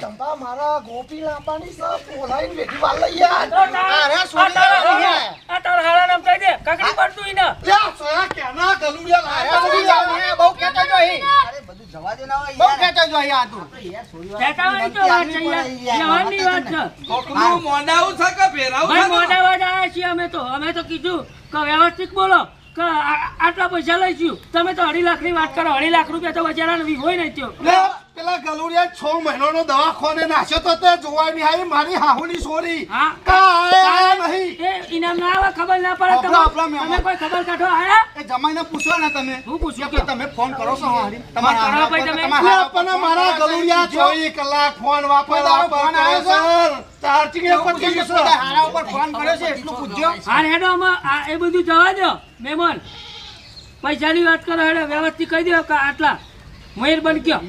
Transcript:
ધંધા મારા ગોપી લાંબાની સબ બોલાઈને બેઠી વાલ લઈ યાર. અરે સોની આ તારા હારા નામ કહી દે કાકડી પડતું ઈ ના લે સોયા કેના ગલુડિયા લાયા બહુ કહેતો જો અહીં અરે બધું જવા દે ના હોય બહુ કહેતો જો અહીં આ તું યાર છોડી ખેતાવાની તો વાત છે યાર જવાનની વાત છે કોકનું મોંડાવું છે કે ફેરાવું ભાઈ છે? મોટા વાત આવ્યા છીએ અમે તો કીધું કે વ્યવસ્થિત બોલો કે આટલા પૈસા લઈશું તમે તો 2.5 લાખની વાત કરો 2.5 લાખ રૂપિયા તો બજારાનો વિહોય નહીં થયો લે પેલા ગલુડિયા 6 મહિનાનો દવાખાને નાખ્યો તો તે જોવાય નહીં આવી મારી હાહુની સોરી હા કાય નહીં એ ઇનામ ના આવે ખબર ના પડે આપણા મહેમાન. તમે કોઈ ખબર કાઢો આયા એ જમાઈને પૂછો ને તમે હું પૂછું કે તમે ફોન કરો છો હારી કરો ભાઈ તમે. પણ મારા ગલુડિયા 24 કલાક ફોન વાપર ફોન આવ્યો છે? સર ચાર્જિંગ એક જ થઈ ગયું છે. હારા ઉપર ફોન કર્યો છે એટલું પૂછજો હાર હેડો આમાં એ બધું જવા દો મહેમાન પૈસાની વાત કરો હેડો વ્યવસ્થિત કહી દો કે આટલા મહેરબાની કયો